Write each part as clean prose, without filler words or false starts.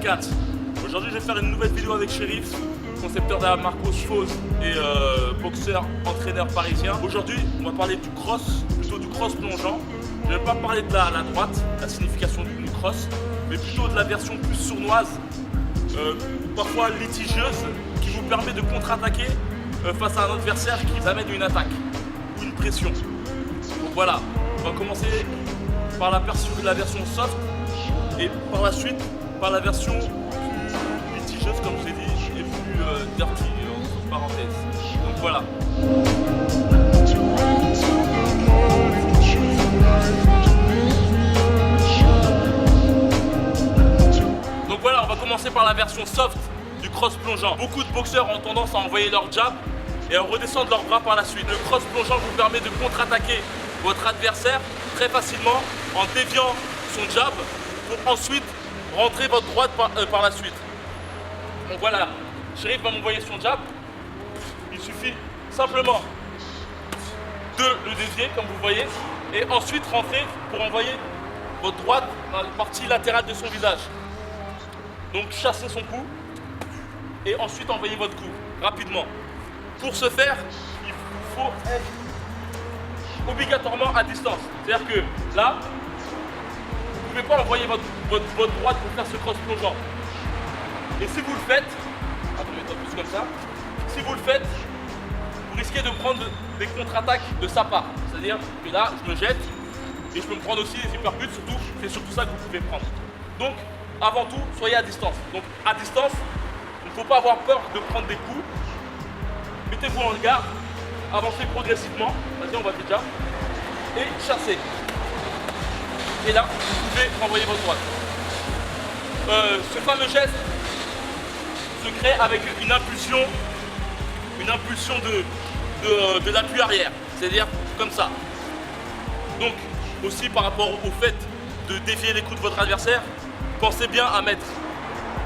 4. Aujourd'hui, je vais faire une nouvelle vidéo avec Shérif, concepteur de la marque Osphose et boxeur, entraîneur parisien. Aujourd'hui, on va parler du cross, plutôt du cross plongeant. Je ne vais pas parler de la droite, la signification du cross, mais plutôt de la version plus sournoise, parfois litigieuse, qui vous permet de contre-attaquer face à un adversaire qui vous amène une attaque ou une pression. Donc voilà, on va commencer par la version soft et par la suite par la version plus litigieuse, comme je l'ai dit, et plus dirty, entre parenthèses. Donc voilà. Donc voilà, on va commencer par la version soft du cross plongeant. Beaucoup de boxeurs ont tendance à envoyer leur jab et à redescendre leurs bras par la suite. Le cross plongeant vous permet de contre-attaquer votre adversaire très facilement en déviant son jab pour ensuite rentrer votre droite par la suite. Donc voilà, Shérif va m'envoyer son jab. Il suffit simplement de le dévier comme vous voyez et ensuite rentrer pour envoyer votre droite dans la partie latérale de son visage. Donc chasser son coup et ensuite envoyer votre coup rapidement. Pour ce faire, il faut être obligatoirement à distance. C'est-à-dire que là, vous ne pouvez pas envoyer votre droite pour faire ce cross plongeant. Et si vous le faites, attendez, plus comme ça, si vous le faites, vous risquez de prendre des contre-attaques de sa part. C'est-à-dire que là, je me jette et je peux me prendre aussi des uppercuts, c'est surtout ça que vous pouvez prendre. Donc, avant tout, soyez à distance. Donc, à distance, il ne faut pas avoir peur de prendre des coups. Mettez-vous en garde, avancez progressivement. Vas-y, on va déjà. Et chassez. Et là, vous pouvez renvoyer votre droite. Ce fameux geste se crée avec une impulsion de l'appui arrière. C'est-à-dire comme ça. Donc, aussi par rapport au fait de dévier les coups de votre adversaire, pensez bien à mettre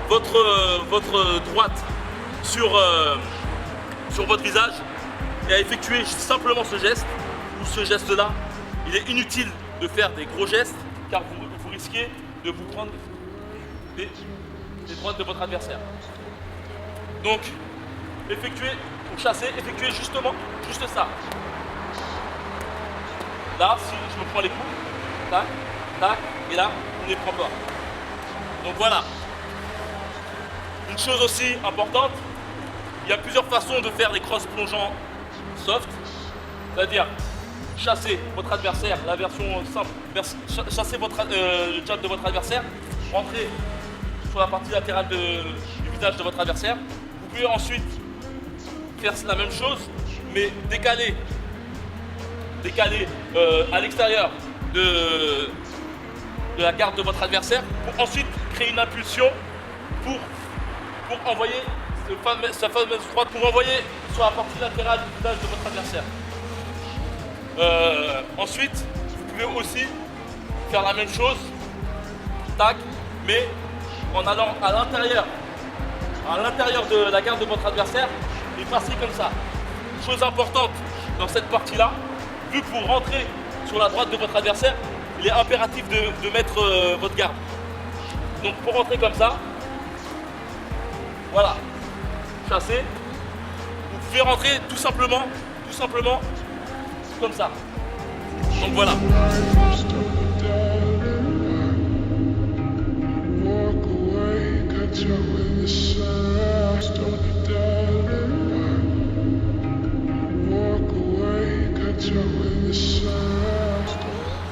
votre droite sur votre visage et à effectuer simplement ce geste ou ce geste-là. Il est inutile de faire des gros gestes car vous risquez de vous prendre des droites de votre adversaire. Donc, pour chasser, effectuez juste ça. Là, si je me prends les coups, tac, tac, et là, on ne les prend pas. Donc voilà. Une chose aussi importante, il y a plusieurs façons de faire des cross plongeants soft, c'est-à-dire chasser votre adversaire, la version simple, chasser le jab de votre adversaire, rentrer sur la partie latérale du visage de votre adversaire. Vous pouvez ensuite faire la même chose, mais décaler à l'extérieur de la garde de votre adversaire pour ensuite créer une impulsion pour envoyer sa fameuse droite, pour envoyer sur la partie latérale du visage de votre adversaire. Ensuite, vous pouvez aussi faire la même chose, tac, mais en allant à l'intérieur de la garde de votre adversaire et passer comme ça. Chose importante dans cette partie-là, vu que vous rentrez sur la droite de votre adversaire, il est impératif de mettre votre garde. Donc pour rentrer comme ça, voilà, chasser, vous pouvez rentrer tout simplement comme ça. Donc voilà.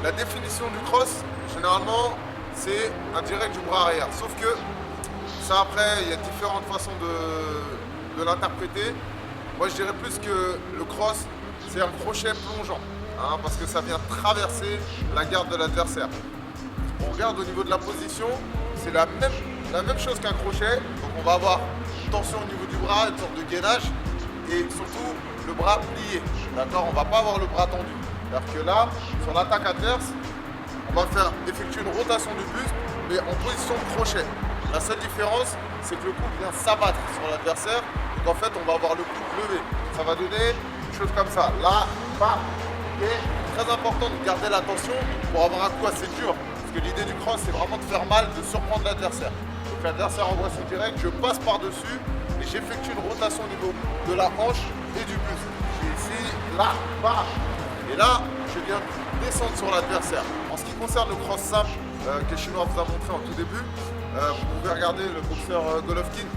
La définition du cross, généralement, c'est un direct du bras arrière. Sauf que ça, après, il y a différentes façons de l'interpréter. Moi, je dirais plus que le cross, c'est un crochet plongeant, hein, parce que ça vient traverser la garde de l'adversaire. On regarde au niveau de la position, c'est la même chose qu'un crochet. Donc, on va avoir une tension au niveau du bras, une sorte de gainage, et surtout le bras plié. D'accord, on ne va pas avoir le bras tendu. C'est-à-dire que là, sur l'attaque adverse, on va faire effectuer une rotation du buste, mais en position de crochet. La seule différence, c'est que le coup vient s'abattre sur l'adversaire. Donc en fait, on va avoir le coude levé. Ça va donner une chose comme ça. Là, bam. Et très important de garder l'attention pour avoir un coup assez dur. Parce que l'idée du cross, c'est vraiment de faire mal, de surprendre l'adversaire. Donc Donc l'adversaire envoie son direct, je passe par-dessus et j'effectue une rotation au niveau de la hanche et du buste. Je vais ici, là, bam. Et là, je viens descendre sur l'adversaire. En ce qui concerne le cross simple que le Chinois vous a montré en tout début, vous pouvez regarder le boxeur Golovkin.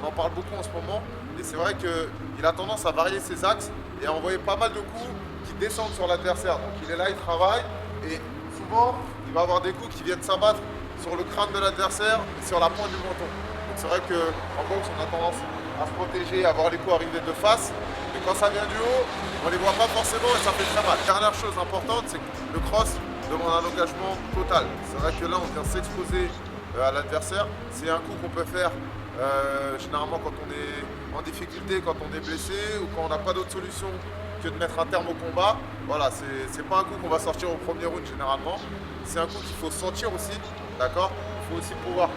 On en parle beaucoup en ce moment. Et c'est vrai qu'il a tendance à varier ses axes et à envoyer pas mal de coups qui descendent sur l'adversaire. Donc il est là, il travaille et souvent, il va avoir des coups qui viennent s'abattre sur le crâne de l'adversaire et sur la pointe du menton. Donc c'est vrai qu'en boxe, on a tendance à se protéger, à voir les coups arriver de face. Mais quand ça vient du haut, on ne les voit pas forcément et ça fait très mal. Dernière chose importante, c'est que le cross demande un engagement total. C'est vrai que là, on vient s'exposer à l'adversaire. C'est un coup qu'on peut faire généralement quand on est en difficulté, quand on est blessé ou quand on n'a pas d'autre solution que de mettre un terme au combat. Voilà, c'est pas un coup qu'on va sortir au premier round généralement. C'est un coup qu'il faut sentir aussi, d'accord? Il faut aussi pouvoir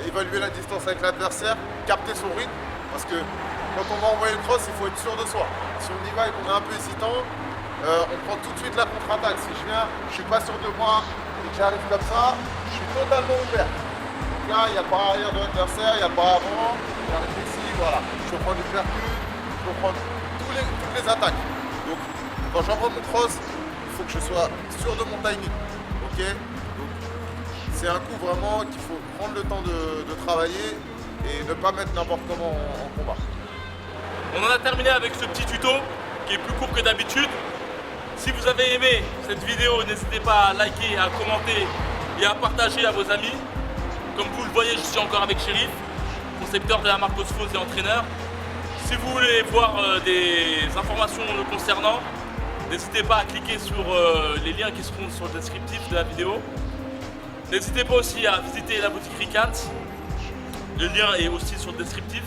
évaluer la distance avec l'adversaire, capter son rythme, parce que quand on va envoyer le cross, il faut être sûr de soi. Si on y va et qu'on est un peu hésitant, on prend tout de suite la contre-attaque. Si je viens, je suis pas sûr de moi et que j'arrive comme ça, je suis totalement ouvert. Donc là, il y a le bras arrière de l'adversaire, il y a le bras avant, j'arrive ici, voilà. Je peux prendre des percutes, je peux prendre toutes les attaques. Donc quand j'envoie mon cross, il faut que je sois sûr de mon timing. Ok? Donc c'est un coup vraiment qu'il faut prendre le temps de travailler et ne pas mettre n'importe comment en combat. On en a terminé avec ce petit tuto qui est plus court que d'habitude. Si vous avez aimé cette vidéo, n'hésitez pas à liker, à commenter et à partager à vos amis. Comme vous le voyez, je suis encore avec Chérif, concepteur de la marque Osphose et entraîneur. Si vous voulez voir des informations le concernant, n'hésitez pas à cliquer sur les liens qui seront sur le descriptif de la vidéo. N'hésitez pas aussi à visiter la boutique Ricans. Le lien est aussi sur le descriptif.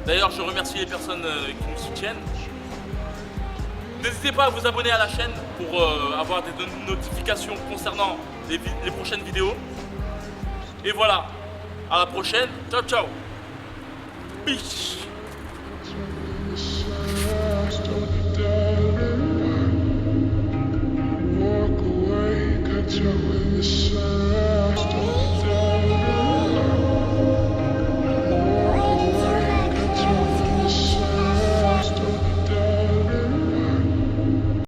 D'ailleurs, je remercie les personnes qui nous soutiennent. N'hésitez pas à vous abonner à la chaîne pour avoir des notifications concernant les prochaines vidéos. Et voilà, à la prochaine. Ciao, ciao. Peace. Walk away, got you in the sun.